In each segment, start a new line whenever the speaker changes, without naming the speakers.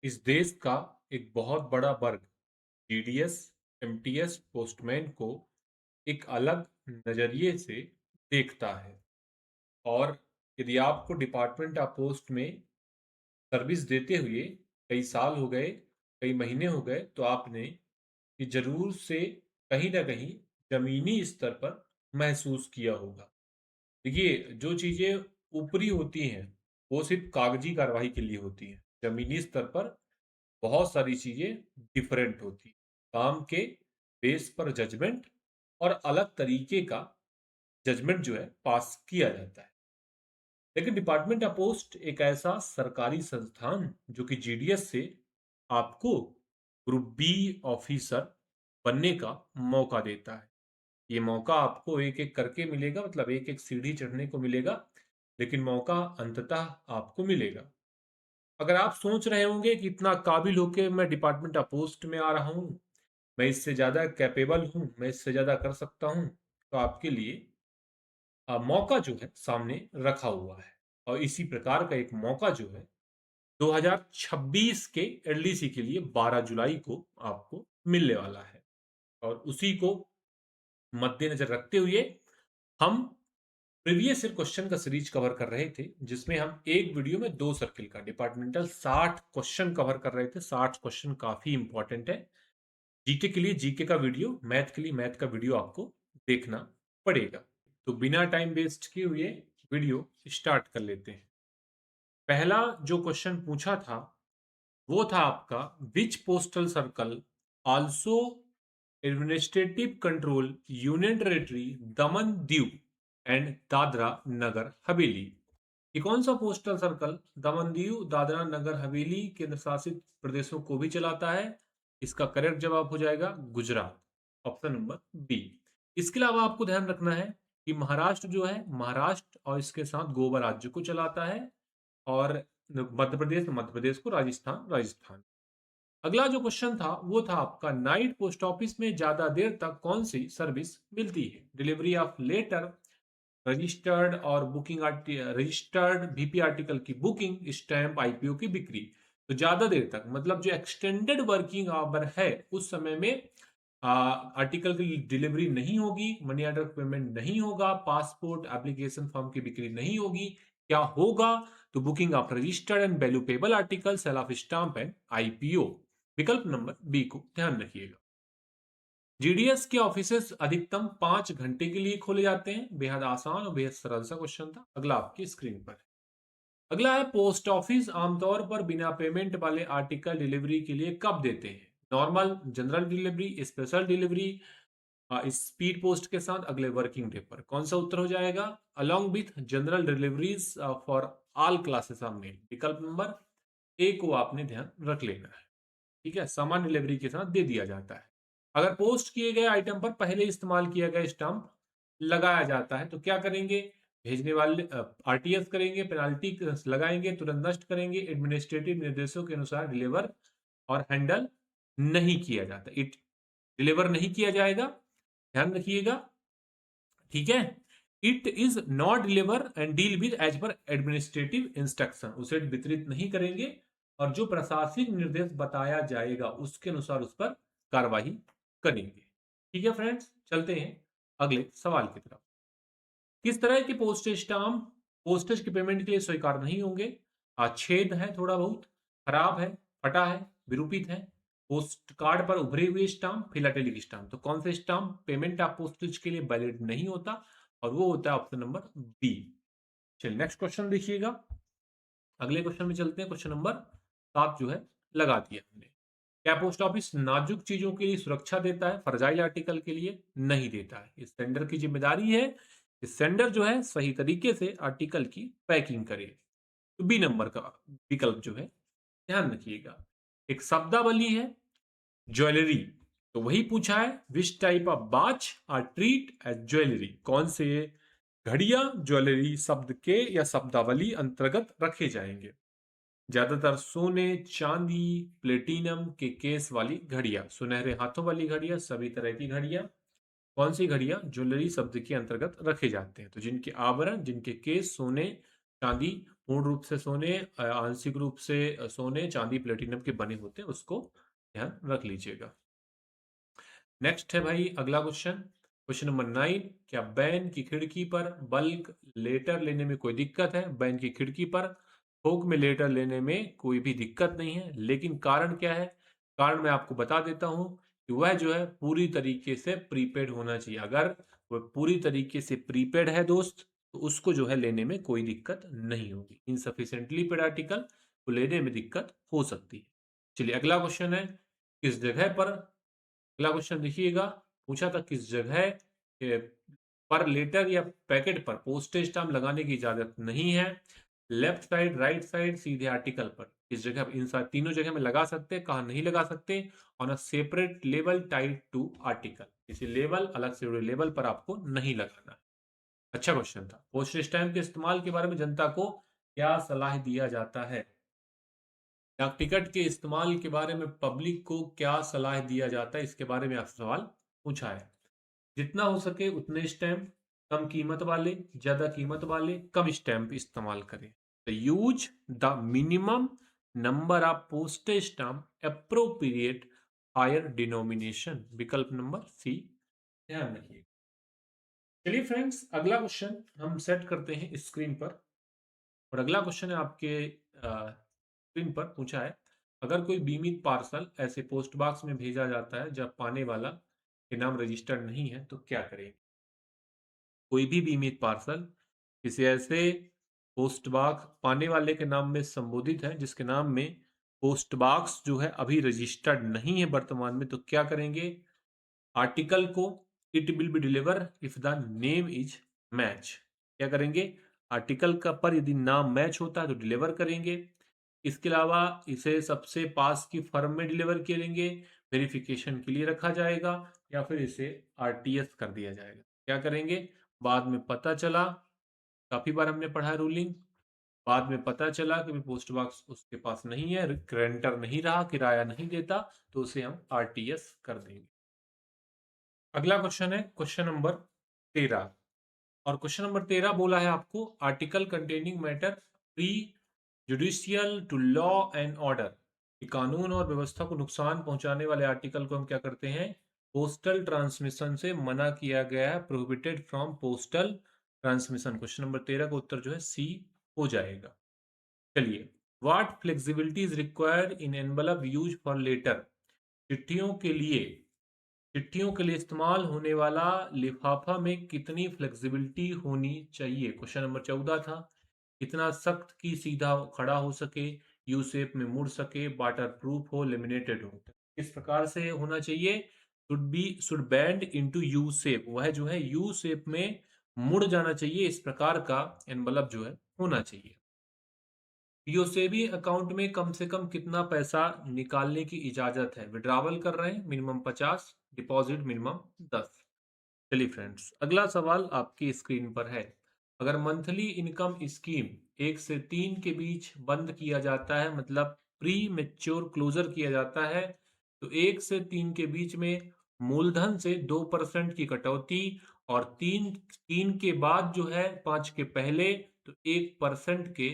इस देश का एक बहुत बड़ा वर्ग जीडीएस, एमटीएस, पोस्टमैन को एक अलग नजरिए से देखता है। और यदि आपको डिपार्टमेंट ऑफ पोस्ट में सर्विस देते हुए कई साल हो गए, कई महीने हो गए, तो आपने ये जरूर से कहीं ना कहीं जमीनी स्तर पर महसूस किया होगा। देखिए, जो चीजें ऊपरी होती हैं वो सिर्फ कागजी कार्रवाई के लिए होती हैं। जमीनी स्तर पर बहुत सारी चीजें डिफरेंट होती हैं। काम के बेस पर जजमेंट और अलग तरीके का जजमेंट जो है पास किया जाता है। लेकिन डिपार्टमेंट ऑफ पोस्ट एक ऐसा सरकारी संस्थान जो कि जीडीएस से आपको ग्रुप बी ऑफिसर बनने का मौका देता है। ये मौका आपको एक एक करके मिलेगा, मतलब एक एक सीढ़ी चढ़ने को मिलेगा, लेकिन मौका अंततः आपको मिलेगा। अगर आप सोच रहे होंगे कि इतना काबिल होके मैं डिपार्टमेंट ऑफ पोस्ट में आ रहा हूँ, मैं इससे ज़्यादा कैपेबल हूँ, मैं इससे ज़्यादा कर सकता हूँ, तो आपके लिए मौका जो है सामने रखा हुआ है। और इसी प्रकार का एक मौका जो है 2026 के एलडीसी के लिए 12 जुलाई को आपको मिलने वाला है। और उसी को मद्देनजर रखते हुए हम प्रीवियस ईयर क्वेश्चन का सीरीज कवर कर रहे थे, जिसमें हम एक वीडियो में 2 सर्किल का डिपार्टमेंटल 60 क्वेश्चन कवर कर रहे थे। 60 क्वेश्चन काफी इंपॉर्टेंट है। जीके के लिए जीके का वीडियो, मैथ के लिए मैथ का वीडियो आपको देखना पड़ेगा। तो बिना टाइम वेस्ट किए हुए वीडियो स्टार्ट कर लेते हैं। पहला जो क्वेश्चन पूछा था वो था आपका, which postal circle also administrative control union territory Daman Diu and Dadra Nagar Haveli. ये कौन सा पोस्टल सर्कल दमन दीव दादरा नगर हवेली केंद्र शासित प्रदेशों को भी चलाता है? इसका करेक्ट जवाब हो जाएगा गुजरात, ऑप्शन नंबर बी। इसके अलावा आपको ध्यान रखना है कि महाराष्ट्र जो है, महाराष्ट्र और इसके साथ गोवा राज्य को चलाता है। और मध्य प्रदेश को, राजस्थान राजस्थान। अगला जो क्वेश्चन था वो था आपका, नाइट पोस्ट ऑफिस में ज्यादा देर तक कौन सी सर्विस मिलती है? डिलीवरी ऑफ लेटर, रजिस्टर्ड और बुकिंग रजिस्टर्ड वीपी आर्टिकल की बुकिंग, स्टैंप आईपीओ की बिक्री। तो ज्यादा देर तक मतलब जो एक्सटेंडेड वर्किंग आवर है उस समय में आर्टिकल की डिलीवरी नहीं होगी, मनी ऑर्डर पेमेंट नहीं होगा, पासपोर्ट एप्लीकेशन फॉर्म की बिक्री नहीं होगी। क्या होगा? तो booking of registered and valuable article, sale of stamp and IPO. विकल्प नंबर बी को ध्यान रखिएगा। जीडीएस के ऑफिसेस अधिकतम 5 घंटे के लिए खोले जाते हैं। बेहद आसान और बेहद सरल सा क्वेश्चन था। अगला आपकी स्क्रीन पर है। अगला है, पोस्ट ऑफिस आमतौर पर बिना पेमेंट वाले आर्टिकल डिलीवरी के लिए कब देते हैं? Normal, general delivery, special delivery, speed post के साथ अगले वर्किंग डे पर। कौन सा उत्तर हो जाएगा? Along with general deliveries for all classes of male. विकल्प नंबर ए को आपने ध्यान रख लेना है। ठीक है, सामान्य डिलीवरी के साथ दे दिया जाता है। अगर पोस्ट किए गए आइटम पर पहले इस्तेमाल किया गया स्टाम्प लगाया जाता है तो क्या करेंगे? भेजने वाले आरटीएस करेंगे, पेनाल्टी लगाएंगे, तुरंत नष्ट करेंगे। एडमिनिस्ट्रेटिव निर्देशों के अनुसार डिलीवर और हैंडल नहीं किया जाता। इट डिलीवर नहीं किया जाएगा, ध्यान रखिएगा। ठीक है, it is not deliver and deal with as per administrative instruction. उसे वितरित नहीं करेंगे और जो प्रशासनिक निर्देश बताया जाएगा उसके अनुसार उस पर कार्रवाई करेंगे। ठीक है फ्रेंड्स, चलते हैं अगले सवाल की तरफ। किस तरह के पोस्टेज स्टाम्प पोस्टेज की पेमेंट के लिए स्वीकार नहीं होंगे? छेद है, थोड़ा बहुत खराब है, फटा है, विरूपित है, पोस्ट कार्ड पर उभरे हुए स्टाम्प, फिलाटेलिक स्टाम्प। तो कौन सा स्टाम्प पेमेंट ऑफ पोस्टेज के लिए वैलिड नहीं होता? और वो होता है ऑप्शन नंबर बी। चलिए नेक्स्ट क्वेश्चन देखिएगा। अगले क्वेश्चन में चलते हैं। क्वेश्चन नंबर 7 जो है लगा दिया हमने। क्या पोस्ट ऑफिस नाजुक चीजों के लिए सुरक्षा देता है, फ्रजाइल आर्टिकल के लिए नहीं देता है? इस सेंडर की जिम्मेदारी है कि सेंडर जो है सही तरीके से आर्टिकल की पैकिंग करे। तो बी नंबर का विकल्प जो है ध्यान रखिएगा। एक शब्दावली है ज्वेलरी, तो वही पूछा है, which type of watch are treat as jewellery? कौन से घड़ियां ज्वेलरी शब्द के या शब्दावली अंतर्गत रखे जाएंगे? ज्यादातर सोने, चांदी, प्लेटिनम के केस वाली घड़ियां, सुनहरे हाथों वाली घड़ियां, सभी तरह की घड़ियां। कौन सी घड़ियां ज्वेलरी शब्द के अंतर्गत रखे जाते हैं? तो जिनके आभरण, जिनके केस सोने, चांदी, पूर्ण रूप से सोने, आंशिक रूप से सोने, चांदी, प्लेटिनम के बने होते हैं, उसको ध्यान रख लीजिएगा। नेक्स्ट है भाई अगला क्वेश्चन, क्वेश्चन नंबर 9। क्या बैन की खिड़की पर बल्क लेटर लेने में कोई दिक्कत है? बैन की खिड़की पर थोक में लेटर लेने में कोई भी दिक्कत नहीं है, लेकिन कारण क्या है? कारण मैं आपको बता देता हूं कि वह जो है पूरी तरीके से प्रीपेड होना चाहिए। अगर वह पूरी तरीके से प्रीपेड है दोस्त, तो उसको जो है लेने में कोई दिक्कत नहीं होगी। इनसफिशिएंटली पेड आर्टिकल को लेने में दिक्कत हो सकती है। चलिए अगला क्वेश्चन है, किस जगह पर, अगला क्वेश्चन देखिएगा, पूछा था किस जगह पर लेटर या पैकेट पर पोस्टेज स्टाम्प लगाने की इजाजत नहीं है? लेफ्ट साइड, राइट साइड, सीधे आर्टिकल पर। इस जगह, इन तीनों जगह में लगा सकते हैं, कहा नहीं लगा सकते? On a separate label tied to article, किसी लेबल, अलग से जुड़े लेबल पर आपको नहीं लगाना। अच्छा क्वेश्चन था। पोस्टेज स्टैम्प के इस्तेमाल के बारे में जनता को क्या सलाह दिया जाता है? डाक टिकट के इस्तेमाल के बारे में पब्लिक को क्या सलाह दिया जाता है, इसके बारे में आपसे सवाल पूछा है। जितना हो सके उतने स्टैम्प, कम कीमत वाले, ज्यादा कीमत वाले, कम स्टैम्प इस्तेमाल करें। तो use the minimum number of postage stamp appropriate higher denomination, विकल्प नंबर सी ध्यान रखिए। चलिए फ्रेंड्स, अगला क्वेश्चन हम सेट करते हैं स्क्रीन पर। और अगला क्वेश्चन है आपके स्क्रीन पर पूछा है, अगर कोई बीमित पार्सल ऐसे पोस्ट बॉक्स में भेजा जाता है जब पाने वाला के नाम रजिस्टर्ड नहीं है, तो क्या करें? कोई भी बीमित पार्सल किसी ऐसे पोस्ट बॉक्स पाने वाले के नाम में संबोधित है जिसके नाम में पोस्ट बॉक्स जो है अभी रजिस्टर्ड नहीं है वर्तमान में, तो क्या करेंगे? आर्टिकल को it will be deliver if the name is match. क्या करेंगे? आर्टिकल का पर यदि नाम मैच होता है तो डिलीवर करेंगे। इसके अलावा इसे सबसे पास की फर्म में डिलीवर करेंगे, वेरिफिकेशन के लिए रखा जाएगा, या फिर इसे आरटीएस कर दिया जाएगा। क्या करेंगे? बाद में पता चला, काफी बार हमने पढ़ा रूलिंग, बाद में पता चला कि पोस्ट बॉक्स उसके पास नहीं है, रेंटर नहीं रहा, किराया नहीं देता, तो उसे हम आरटीएस कर देंगे। अगला क्वेश्चन है क्वेश्चन नंबर 13। और क्वेश्चन नंबर 13 बोला है आपको, article containing matter prejudicial to law and order, कानून और व्यवस्था को नुकसान पहुंचाने वाले आर्टिकल को हम क्या करते हैं? पोस्टल ट्रांसमिशन से मना किया गया है, prohibited from postal transmission. Question number 13 का उत्तर जो है सी हो जाएगा। चलिए, what flexibility is required in envelope use for letter, चिट्ठियों के लिए, चिट्ठियों के लिए इस्तेमाल होने वाला लिफाफा में कितनी फ्लेक्सिबिलिटी होनी चाहिए? क्वेश्चन नंबर 14 था, कितना सख्त कि सीधा खड़ा हो सके, यू शेप में मुड़ सके, वाटर प्रूफ हो, लेमिनेटेड हो। किस प्रकार से होना चाहिए? Should bend into U shape, वह जो है यू शेप में मुड़ जाना चाहिए, इस प्रकार का एनवलप जो है होना चाहिए। पीओसेबी अकाउंट में कम से कम कितना पैसा निकालने की इजाजत है? विड्रॉवल कर रहे हैं, मिनिमम 50, डिपॉजिट मिनिमम 10। चलिए फ्रेंड्स, अगला सवाल आपकी स्क्रीन पर है, अगर मंथली इनकम स्कीम 1 से 3 के बीच बंद किया जाता है, मतलब प्री मेच्योर क्लोजर किया जाता है, तो 1 से 3 के बीच में मूलधन से 2% की कटौती, और तीन तीन के बाद जो है 5 के पहले तो 1% के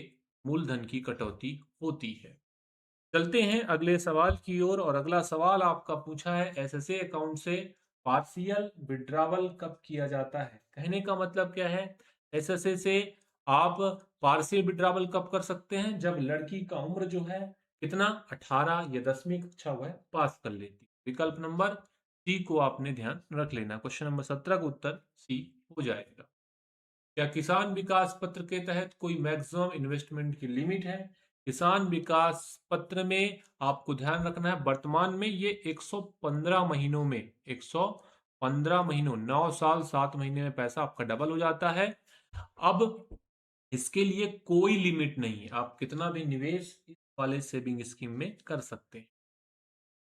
मूलधन की कटौती होती है। चलते हैं अगले सवाल की ओर। और अगला सवाल आपका पूछा है, एसएसए अकाउंट से पार्शियल विड्रॉवल कब किया जाता है? कहने का मतलब क्या है? एसएसए से आप पार्शियल विड्रॉवल कब कर सकते हैं? जब लड़की का उम्र जो है कितना, 18 या 10वीं कक्षा वह पास कर लेती। विकल्प नंबर सी को आपने ध्यान रख लेना। क्वेश्चन नंबर 17 का उत्तर सी हो जाएगा। क्या किसान विकास पत्र के तहत कोई मैक्सिमम इन्वेस्टमेंट की लिमिट है? किसान विकास पत्र में आपको ध्यान रखना है, वर्तमान में ये 115 महीनों में, 115 महीनों, 9 साल 7 महीने में पैसा आपका डबल हो जाता है। अब इसके लिए कोई लिमिट नहीं है, आप कितना भी निवेश इस वाले सेविंग स्कीम में कर सकते हैं।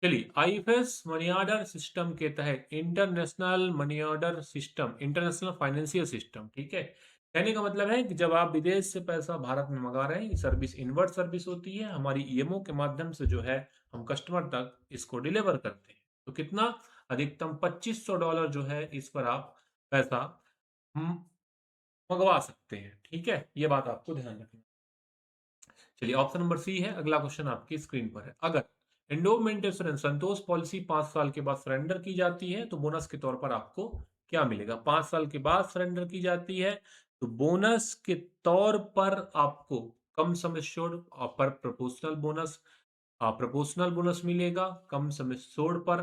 चलिए, आईएफएस मनी ऑर्डर सिस्टम के तहत, international money order system, international financial system, ठीक है, कहने का मतलब है कि जब आप विदेश से पैसा भारत में मंगा रहे हैं, सर्विस इनवर्ट सर्विस होती है, हमारी ईएमओ के माध्यम से जो है हम कस्टमर तक इसको डिलीवर करते हैं। तो कितना, अधिकतम $2500 जो है इस पर आप पैसा मंगवा सकते हैं। ठीक है, ये बात आपको ध्यान रखना। चलिए ऑप्शन नंबर सी है, अगला क्वेश्चन आपकी स्क्रीन पर है। अगर एंडोमेंट इंश्योरेंस संतोष पॉलिसी 5 साल के बाद सरेंडर की जाती है तो बोनस के तौर पर आपको क्या मिलेगा? 5 साल के बाद सरेंडर की जाती है तो बोनस के तौर पर आपको कम सम एश्योर्ड पर प्रोपोर्शनल बोनस मिलेगा, कम सम एश्योर्ड पर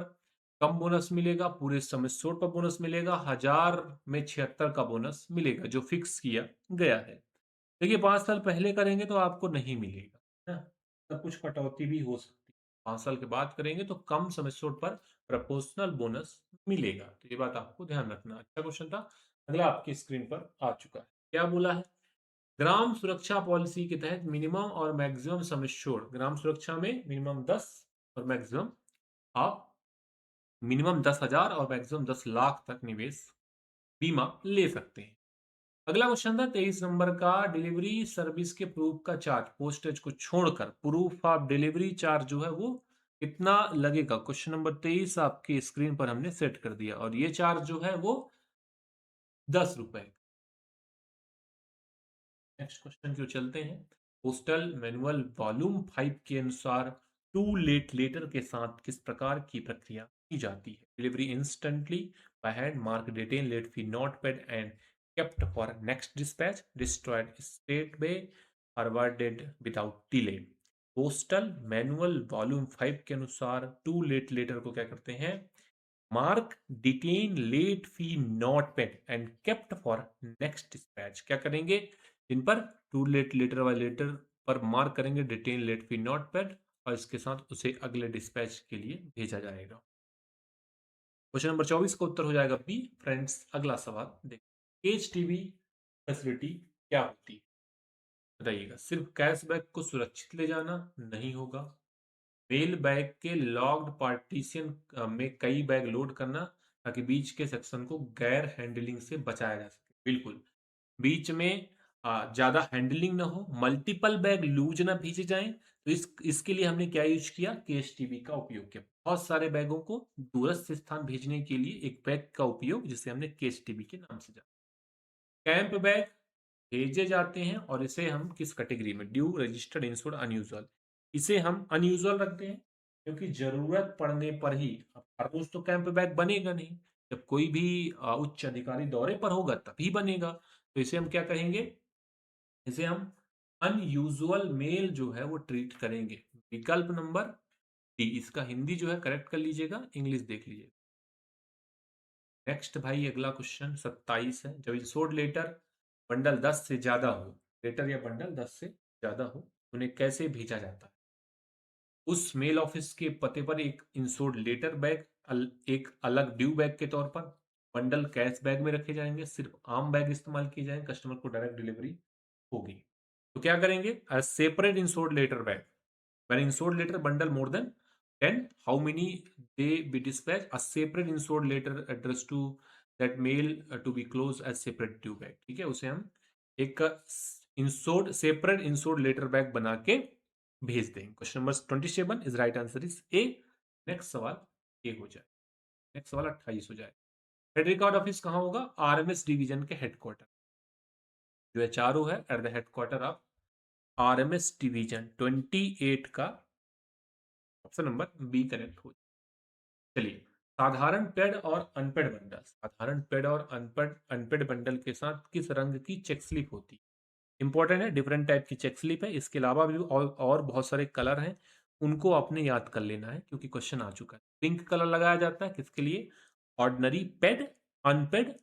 कम बोनस मिलेगा, पूरे सम एश्योर्ड पर बोनस मिलेगा, 1000 में 76 का बोनस मिलेगा जो फिक्स किया गया है। देखिए 5 साल पहले करेंगे तो आपको नहीं मिलेगा, है ना? तब कुछ कटौती भी हो सकती है। 5 साल के बाद करेंगे तो कम सम एश्योर्ड पर प्रोपोर्शनल बोनस मिलेगा। तो ये बात आपको ध्यान रखना। अच्छा क्वेश्चन था। अगला आपकी स्क्रीन पर आ चुका है। क्या बोला है? ग्राम सुरक्षा पॉलिसी के तहत मिनिमम और मैक्सिमम सम एश्योर्ड, ग्राम सुरक्षा में मिनिमम 10 और मैक्सिमम आप मिनिमम 10,000 और मैक्सिमम 10 लाख तक निवेश बीमा ले सकते हैं। अगला क्वेश्चन था 23 नंबर का, डिलीवरी सर्विस के प्रूफ का चार्ज पोस्टेज को छोड़कर प्रूफ ऑफ डिलीवरी चार्ज जो है वो कितना लगेगा? क्वेश्चन नंबर 23 आपकी स्क्रीन पर हमने सेट कर दिया और ये चार्ज जो है वो 10 रुपए। नेक्स्ट क्वेश्चन की ओर चलते हैं। पोस्टल मैनुअल वॉल्यूम 5 के अनुसार टू लेट लेटर के साथ किस प्रकार की प्रक्रिया की जाती है? Delivery instantly by hand, mark detain late fee not paid and kept for next dispatch, destroyed straight way, forwarded without delay। Postal manual volume 5 के अनुसार टू लेट लेटर को क्या करते हैं? Mark detain late fee not paid and kept for next dispatch. क्या करेंगे? इन पर टू लेट लेटर वाले लेटर पर मार्क करेंगे detain late fee not paid और इसके साथ उसे अगले डिस्पैच के लिए भेजा जाएगा। क्वेश्चन नंबर 24 का उत्तर हो जाएगा बी। फ्रेंड्स अगला सवाल देखिए, केज टीवी फैसिलिटी क्या होती है? बताइएगा। सिर्फ कैशबैक को सुरक्षित ले जाना नहीं होगा, मेल बैग के लॉक्ड पार्टीशन में कई बैग लोड करना ताकि बीच के सेक्शन को गैर हैंडलिंग से बचाया जा सके। बिल्कुल, बीच में ज्यादा हैंडलिंग ना हो, मल्टीपल बैग लूज ना भेजे जाएं, तो इसके लिए हमने क्या यूज किया? केएसटीबी का उपयोग किया। बहुत सारे बैगों को दूरस्थ स्थान भेजने के लिए एक बैग का उपयोग जिसे हमने केएसटीबी के नाम से जाना। कैंप बैग भेजे जाते हैं और इसे हम किस कैटेगरी में? Due, registered, insured, unusual. इसे हम अनयूजुअल रखते हैं क्योंकि जरूरत पड़ने पर ही, अब हर रोज तो कैंप बैग बनेगा नहीं, जब कोई भी उच्च अधिकारी दौरे पर होगा तभी बनेगा, तो इसे हम क्या कहेंगे? इसे हम अनयूजुअल मेल जो है वो ट्रीट करेंगे। विकल्प नंबर डी। इसका हिंदी जो है करेक्ट कर लीजिएगा, इंग्लिश देख लीजिए। नेक्स्ट भाई अगला क्वेश्चन 27 है। जब इंश्योर्ड लेटर बंडल 10 से ज्यादा हो, लेटर या बंडल 10 से ज्यादा हो, उन्हें कैसे भेजा जाता है? उस मेल ऑफिस के पते पर एक इंश्योर्ड लेटर बैग, एक अलग ड्यू बैग के तौर पर, बंडल कैश बैग में रखे जाएंगे, सिर्फ आम बैग इस्तेमाल किए जाएंगे, कस्टमर को डायरेक्ट डिलीवरी होगी। तो क्या करेंगे? Separate insured letter bag, when insured letter bundle more than 10, how many they be dispatched? A separate insured letter addressed to that mail to be closed as separate due bag। ठीक है, उसे हम एक insured separate insured letter bag बना के भेज देंगे। Question number 27 is right answer is A. Next सवाल ए हो जाए। नेक्स्ट सवाल 28 हो जाए। हेड रिकॉर्ड ऑफिस कहाँ होगा? आरएमएस डिवीजन के हेडक्वार्टर, जो एचआरओ है at the headquarter of RMS division. 28 का ऑप्शन नंबर बी करेक्ट हो। चलिए, साधारण पेड और अनपेड बंडल, साधारण पेड और अनपेड बंडल के साथ किस रंग की चेक स्लिप होती है? इंपॉर्टेंट है, डिफरेंट टाइप की चेक स्लिप है, इसके अलावा भी और बहुत सारे कलर हैं, उनको आपने याद कर लेना है क्योंकि क्वेश्चन आ चुका है। पिंक कलर लगाया जाता है किसके लिए? ऑर्डिनरी पेड अनपेड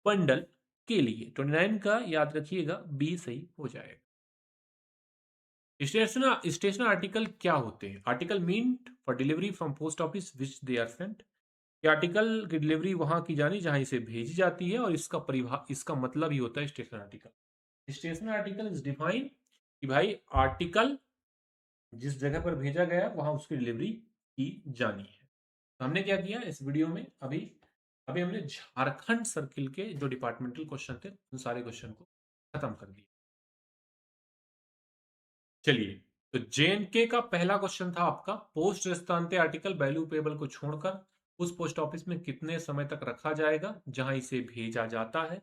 बंडल के लिए। 29 का याद रखिएगा, बी सही हो जाएगा। स्टेशनर आर्टिकल क्या होते हैं? Article mean for delivery from post office which they are sent. ये आर्टिकल की डिलीवरी वहां की जानी जहां इसे भेजी जाती है और इसका मतलब ही होता है stationer article. Stationer article is define कि भाई आर्टिकल जिस जगह पर भेजा गया वहां उसकी डिलीवरी की जानी है। तो हमने क्या किया इस वीडियो में? अभी अभी हमने झारखंड सर्किल के जो डिपार्टमेंटल क्वेश्चन थे उन सारे क्वेश्चन को खत्म कर दिया। चलिए, तो जेएनके का पहला क्वेश्चन था आपका, पोस्ट रेस्तांते आर्टिकल वैल्यू पेबल को छोड़कर उस पोस्ट ऑफिस में कितने समय तक रखा जाएगा जहां इसे भेजा जाता है?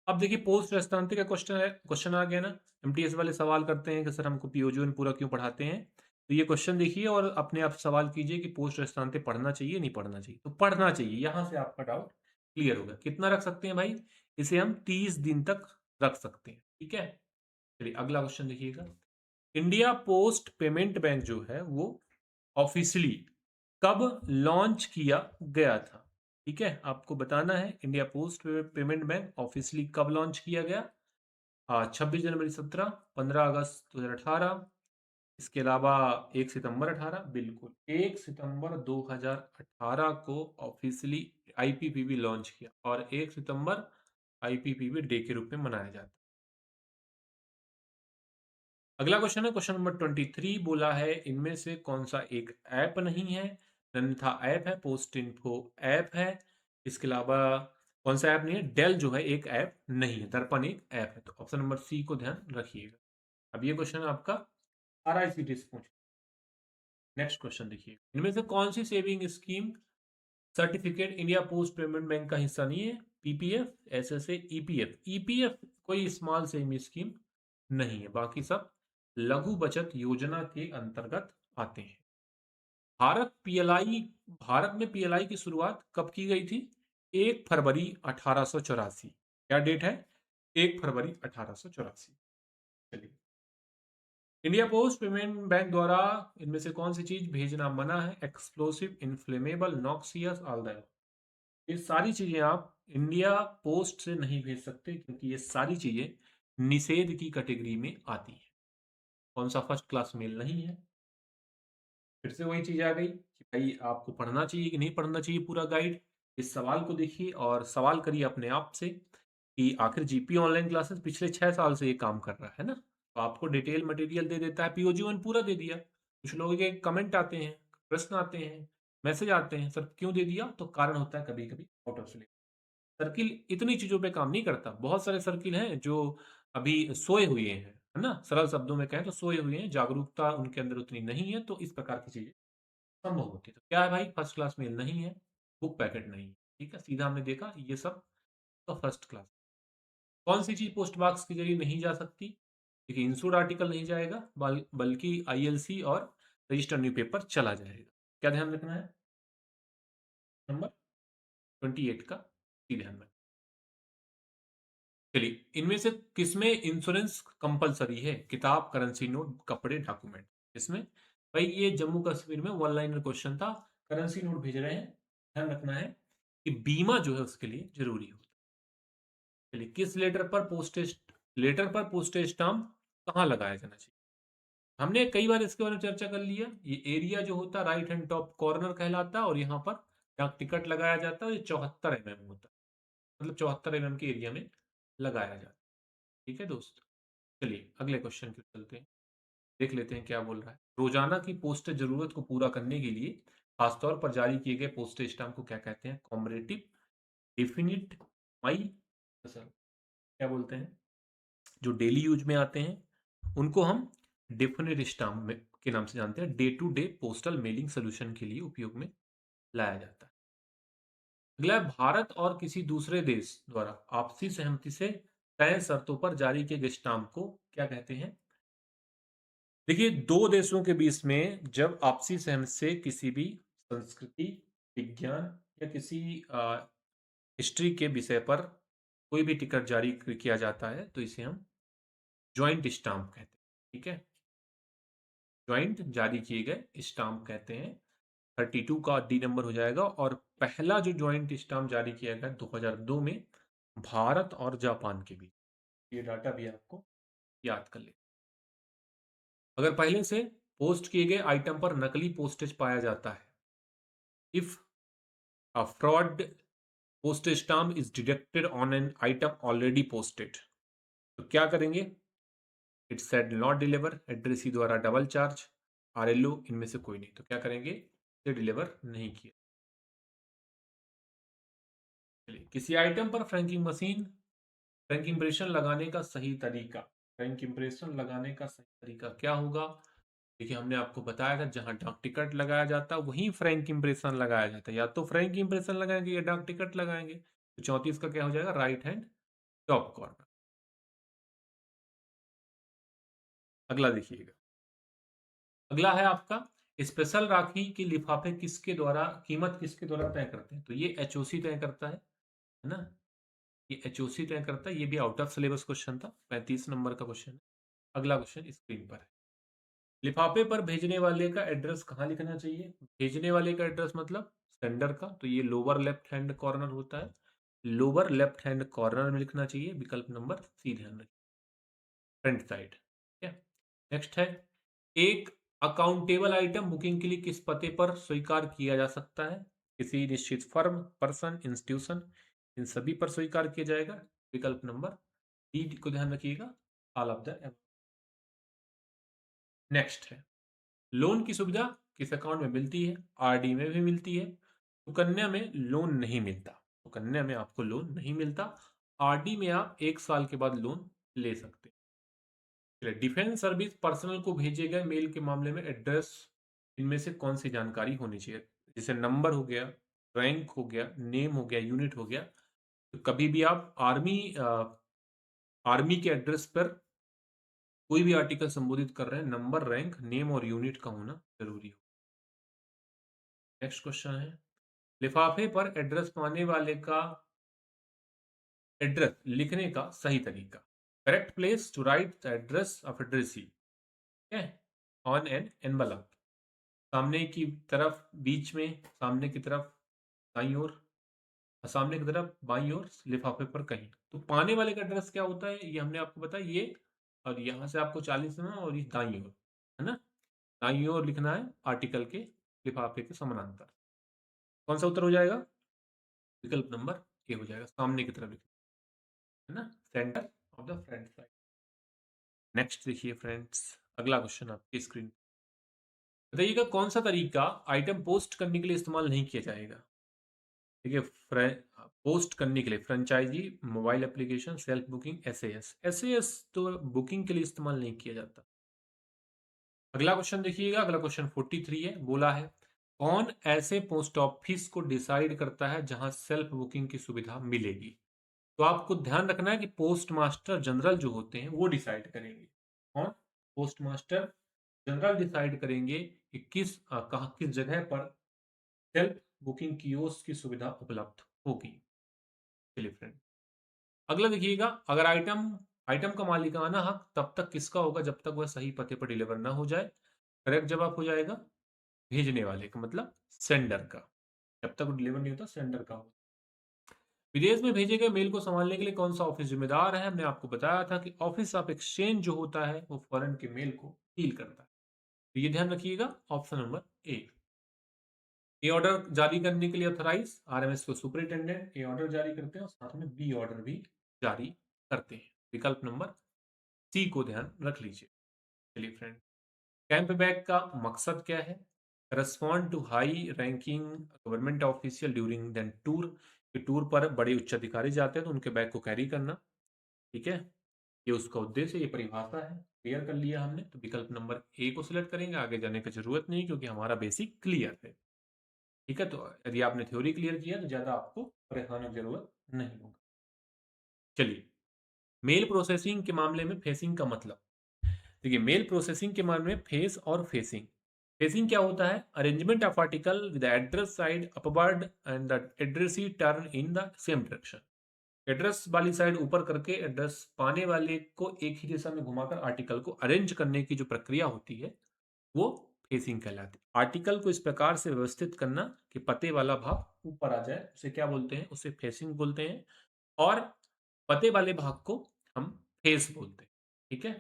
अब देखिए पोस्ट हस्तांतरण का क्वेश्चन आ गया ना। एमटीएस वाले सवाल करते हैं कि सर हमको पीओजीएन पूरा क्यों पढ़ाते हैं। तो ये क्वेश्चन देखिए और अपने आप सवाल कीजिए कि पोस्ट हस्तांतरण पढ़ना चाहिए नहीं पढ़ना चाहिए। तो पढ़ना चाहिए, यहां से आपका डाउट क्लियर होगा। कितना रख सकते हैं भाई, इसे हम 30 दिन तक रख सकते हैं। ठीक है, चलिए अगला क्वेश्चन देखिएगा। इंडिया पोस्ट पेमेंट बैंक जो है वो ऑफिशियली कब लॉन्च किया गया था। ठीक है, आपको बताना है India post payment bank officially कब लॉन्च किया गया। 26 जनवरी 17, 15 अगस्त 2018, इसके अलावा 1 सितंबर 18। बिल्कुल 1 सितंबर 2018 को ऑफिशियली आईपीपीबी लॉन्च किया और 1 सितंबर आईपीपीबी डे के रूप में मनाया जाता है। अगला क्वेश्चन है क्वेश्चन नंबर 23, बोला है इनमें से कौन सा एक ऐप नहीं है। नन्था ऐप है, पोस्ट इन्फो ऐप है, इसके अलावा कौन सा ऐप नहीं है। डेल जो है एक ऐप नहीं है, दर्पण एक ऐप है। तो ऑप्शन नंबर सी को ध्यान रखिएगा। अब ये क्वेश्चन आपका आरआईसीटी से पूछ। नेक्स्ट क्वेश्चन देखिए, इनमें से कौन सी saving scheme certificate India post payment bank का हिस्सा नहीं है। PPF, SSA, EPF. ईपीएफ कोई स्मॉल सेविंग स्कीम नहीं है, बाकी सब लघु बचत योजना के अंतर्गत आते हैं। भारत में पीएलआई की शुरुआत कब की गई थी। 1 फरवरी 1884। क्या डेट है, 1 फरवरी 1884। चलिए, इंडिया पोस्ट पेमेंट बैंक द्वारा इनमें से कौन सी चीज भेजना मना है। Explosive, inflammable, noxious, all. ये सारी चीजें आप इंडिया पोस्ट से नहीं भेज सकते क्योंकि ये सारी चीजें निषेध की कैटेगरी में आती हैं। कौन सा फर्स्ट क्लास मेल नहीं है। फिर से वही चीज आ गई कि भाई आपको पढ़ना चाहिए कि नहीं पढ़ना चाहिए पूरा गाइड। इस सवाल को देखिए और सवाल करिए अपने आप से कि आखिर जीपी ऑनलाइन क्लासेस पिछले 6 साल से ये काम कर रहा है ना। तो आपको डिटेल मटेरियल दे देता है, पीओजी वन पूरा दे दिया। कुछ लोगों के कमेंट आते हैं, प्रश्न आते हैं, मैसेज आते हैं, सर क्यों दे दिया। तो कारण होता है कभी कभी आउट ऑफ सिलेबस। सर्किल इतनी चीजों पे काम नहीं करता। बहुत सारे सर्किल हैं जो अभी सोए हुए हैं, है ना। सरल शब्दों में कहें तो सोए हुए हैं, जागरूकता उनके अंदर उतनी नहीं है, तो इस प्रकार की चीजें संभव होती है। तो क्या है भाई, फर्स्ट क्लास मेल नहीं है, बुक पैकेट नहीं है। ठीक है, सीधा हमने देखा ये सब तो फर्स्ट क्लास। कौन सी चीज पोस्ट बॉक्स के जरिए नहीं जा सकती। देखिए, इंश्योर्ड आर्टिकल नहीं जाएगा, बल्कि आईएलसी और रजिस्टर्ड न्यूज़पेपर चला जाएगा। क्या ध्यान रखना है, नंबर 28 का ध्यान में। चलिए, इनमें से किसमें इंश्योरेंस कंपलसरी है। किताब, करेंसी नोट, कपड़े, डॉक्यूमेंट। इसमें भाई ये जम्मू कश्मीर में वन लाइनर क्वेश्चन था। करेंसी नोट भेज रहे हैं, ध्यान रखना है कि बीमा जो है उसके लिए जरूरी होता है। चलिए, किस लेटर पर पोस्टेज स्टाम्प कहाँ लगाया जाना चाहिए। हमने कई बार इसके बारे में चर्चा कर लिया। ये एरिया जो होता है राइट हैंड टॉप कॉर्नर कहलाता है और यहाँ पर डाक टिकट लगाया जाता है। ये 74 mm होता है, मतलब 74 mm के एरिया में लगाया जाता है। ठीक है दोस्त, चलिए अगले क्वेश्चन की चलते हैं, देख लेते हैं क्या बोल रहा है। रोजाना की पोस्टेज जरूरत को पूरा करने के लिए खासतौर पर जारी किए गए पोस्टेज स्टाम्प को क्या कहते हैं। कॉमरेटिव, डेफिनिट, माई, सर क्या बोलते हैं। जो डेली यूज में आते हैं उनको हम डेफिनिट स्टाम्प में के नाम से जानते हैं। Day to day postal mailing solution के लिए उपयोग में लाया जाता है। अगला है, भारत और किसी दूसरे देश द्वारा आपसी सहमति से तय शर्तों पर जारी किए गए स्टाम्प को क्या कहते हैं। देखिए, दो देशों के बीच में जब आपसी सहमति से किसी भी संस्कृति, विज्ञान या किसी हिस्ट्री के विषय पर कोई भी टिकट जारी किया जाता है तो इसे हम ज्वाइंट स्टाम्प कहते हैं। ठीक है, ज्वाइंट जारी किए गए स्टाम्प कहते हैं। 32 का डी नंबर हो जाएगा। और पहला जो ज्वाइंट स्टाम्प जारी किया गया 2002 में भारत और जापान के बीच। ये डाटा भी आपको याद कर ले। अगर पहले से पोस्ट किए गए आइटम पर नकली पोस्टेज पाया जाता है, if a fraud postage stamp is deducted on an item already posted, तो क्या करेंगे। It said not deliver, addressee द्वारा डबल चार्ज, आरएलओ, इनमें से कोई नहीं। तो क्या करेंगे, इसे डिलीवर नहीं किया। चलिए, किसी आइटम पर फ्रैंक इंप्रेशन लगाने का सही तरीका। फ्रैंक इंप्रेशन लगाने का सही तरीका क्या होगा। देखिए, हमने आपको बताया था जहां डाक टिकट लगाया जाता है वहीं फ्रैंक इंप्रेशन लगाया जाता है। या तो फ्रैंक इंप्रेशन लगाएंगे या डाक टिकट लगाएंगे। तो 34 का क्या हो जाएगा, राइट हैंड टॉप कॉर्नर। अगला देखिएगा, अगला है आपका स्पेशल राखी की लिफाफे किसके द्वारा, कीमत किसके द्वारा तय करते हैं? तो ये एचओसी तय करता है ना? ये एचओसी तय करता है। ये भी आउट ऑफ सिलेबस क्वेश्चन था, 35 नंबर का क्वेश्चन है। अगला क्वेश्चन स्क्रीन पर है। लिफाफे पर भेजने वाले का एड्रेस कहाँ लिखना चाहिए? भेजने वाले का एड्रेस मतलब सेंडर का, तो ये लोअर लेफ्ट हैंड कॉर्नर होता है, लोअर लेफ्ट हैंड कॉर्नर में लिखना चाहिए। विकल्प नंबर सी ध्यान रखिए, फ्रंट साइड। ठीक है, नेक्स्ट है, एक अकाउंटेबल आइटम बुकिंग के लिए किस पते पर स्वीकार किया जा सकता है? किसी निश्चित फर्म, पर्सन, इंस्टीट्यूशन, इन सभी पर स्वीकार किया जाएगा। विकल्प नंबर डी को ध्यान रखिएगा, ऑल ऑफ द। नेक्स्ट है, लोन की सुविधा किस अकाउंट में मिलती है? आरडी में भी मिलती है, सुकन्या में लोन नहीं मिलता। सुकन्या में आपको लोन नहीं मिलता, आरडी में आप 1 साल के बाद लोन ले सकते हैं। चलिए, डिफेंस सर्विस पर्सनल को भेजे गए मेल के मामले में एड्रेस इनमें से कौन सी जानकारी होनी चाहिए? जैसे नंबर हो गया, रैंक हो गया, नेम हो गया, यूनिट हो गया। तो कभी भी आप आर्मी के एड्रेस पर कोई भी आर्टिकल संबोधित कर रहे हैं, नंबर, रैंक, नेम और यूनिट का होना जरूरी हो। नेक्स्ट क्वेश्चन है, लिफाफे पर एड्रेस पाने वाले का एड्रेस लिखने का सही तरीका। Correct place to write the address of addressee है ऑन एन एनवलप। सामने की तरफ, बीच में, सामने की तरफ, दाईं ओर, सामने की तरफ, बाईं ओर, लिफाफे पर कहीं। तो पाने वाले का एड्रेस क्या होता है, ये हमने आपको बताया, ये और यहां से आपको 40 में और ये दाईं ओर, है ना? दाईं ओर लिखना है आर्टिकल के लिफाफे के समानांतर। कौन सा उत्तर हो जाएगा? विकल्प नंबर ए हो जाएगा, सामने की तरफ लिखना है ना, centre of the front side. Next देखिए फ्रेंड्स, अगला क्वेश्चन आपकी स्क्रीन। बताइएगा, कौन सा तरीका आइटम पोस्ट करने के लिए इस्तेमाल नहीं किया जाएगा? देखिए, पोस्ट करने के लिए franchisee, mobile application, self booking, SAS. SAS तो बुकिंग के लिए इस्तेमाल नहीं किया जाता। अगला क्वेश्चन देखिएगा, अगला क्वेश्चन 43 है, बोला है, कौन ऐसे पोस्ट ऑफिस को डिसाइड करता है जहां सेल्फ बुकिंग की सुविधा मिलेगी? तो आपको ध्यान रखना है कि पोस्ट मास्टर जनरल जो होते हैं वो डिसाइड करेंगे। कौन? पोस्ट मास्टर जनरल डिसाइड करेंगे कि किस जगह पर सेल्फ बुकिंग कियोस्क की सुविधा उपलब्ध होगी। चलिए फ्रेंड, अगला देखिएगा, अगर आइटम आइटम का मालिकाना हक तब तक किसका होगा जब तक वह सही पते पर डिलीवर ना हो जाए। करेक्ट जवाब हो जाएगा भेजने वाले का, मतलब सेंडर का। जब तक वो डिलीवर नहीं होता, सेंडर का होगा। विदेश में भेजे गए मेल को संभालने के लिए कौन सा ऑफिस जिम्मेदार है? हमने आपको बताया था कि ऑफिस ऑफ एक्सचेंज जो होता है वो फॉरेन के मेल को डील करता है। तो ये ध्यान रखिएगा, option number A. A order जारी करने के लिए ऑथराइज आरएमएस को सुपरिटेंडेंट ए ऑर्डर जारी करते हैं और साथ में बी ऑर्डर भी जारी करते हैं। विकल्प नंबर सी को ध्यान रख लीजिए। चलिए फ्रेंड, कैंप बैग का मकसद क्या है? Respond to high ranking government official during then tour. कि टूर पर बड़े उच्च अधिकारी जाते हैं तो उनके बैग को कैरी करना। ठीक है, ये उसका उद्देश्य, ये परिभाषा है। क्लियर कर लिया हमने, तो विकल्प नंबर ए को सिलेक्ट करेंगे, आगे जाने की जरूरत नहीं क्योंकि हमारा बेसिक क्लियर है। ठीक है, तो यदि आपने थ्योरी क्लियर किया तो ज्यादा आपको परेशान होने की जरूरत नहीं होगा। चलिए, मेल प्रोसेसिंग के मामले में फेसिंग का मतलब। देखिए, मेल प्रोसेसिंग के मामले में फेस और फेसिंग। फेसिंग क्या होता है? Arrangement of article with address side upward and the addressee turn in the same direction. Address वाली साइड ऊपर करके एड्रेस पाने वाले को एक ही दिशा में घुमाकर आर्टिकल को अरेंज करने की जो प्रक्रिया होती है वो फेसिंग कहलाती है। आर्टिकल को इस प्रकार से व्यवस्थित करना कि पते वाला भाग ऊपर आ जाए, उसे क्या बोलते हैं? उसे फेसिंग बोलते हैं। और पते वाले भाग को हम फेस बोलते हैं। ठीक है,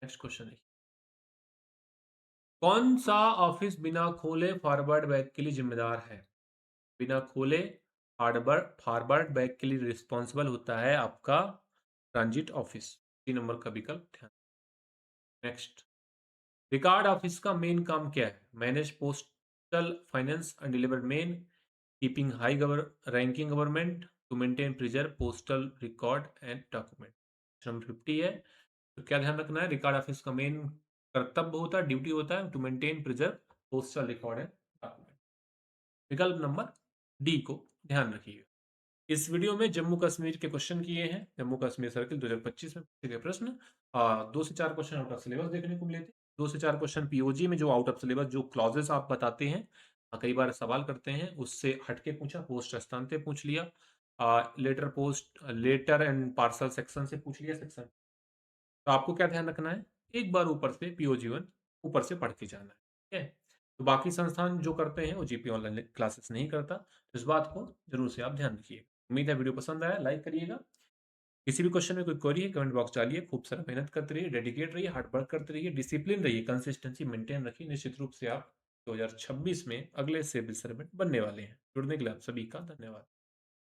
नेक्स्ट क्वेश्चन है, कौन सा ऑफिस बिना खोले फॉरवर्ड बैग के लिए जिम्मेदार है? बिना खोले फॉरवर्ड बैग के लिए रिस्पॉन्सिबल होता है आपका ट्रांजिट ऑफिस। 3 नंबर का विकल्प ध्यान। नेक्स्ट, रिकॉर्ड ऑफिस का मेन काम क्या है? Manage postal finance and deliver mail, keeping high ranking government, to maintain preserve postal record and document. Number 50 है, तो क्या ध्यान रखना है? रिकॉर्ड ऑफिस का मेन कर्तव्य होता है, ड्यूटी होता है to maintain preserve postal record and document. विकल्प नंबर डी को ध्यान रखिएगा। इस वीडियो में जम्मू कश्मीर के क्वेश्चन किए हैं, जम्मू कश्मीर सर्किल 2025 में पूछे गए प्रश्न। 2 से 4 क्वेश्चन आउट ऑफ सिलेबस देखने को मिले थे। 2 से 4 क्वेश्चन पीओजी में जो आउट ऑफ सिलेबस जो क्लॉजेस आप बताते हैं, कई बार सवाल करते हैं, उससे हटके पूछा, पोस्ट स्थान से पूछ लिया, लेटर एंड पार्सल सेक्शन से पूछ लिया सेक्शन। तो आपको क्या ध्यान रखना है, एक बार ऊपर से पीओजी 1 ऊपर से पढ़ के जाना है, ठीक है? तो बाकी संस्थान जो करते हैं वो जीपी ऑनलाइन क्लासेस नहीं करता, तो इस बात को जरूर से आप ध्यान रखिए। उम्मीद है वीडियो पसंद आया, लाइक करिएगा। किसी भी क्वेश्चन में कोई क्वेरी है कमेंट बॉक्स डालिए। खूब सारा मेहनत करते रहिए, डेडिकेट रहिए, हार्ड वर्क करते रहिए, डिसिप्लिन रहिए, कंसिस्टेंसी मेंटेन रखिए। निश्चित रूप से आप 2026 में अगले सिविल सर्वेंट बनने वाले हैं। जुड़ने के लिए आप सभी का धन्यवाद।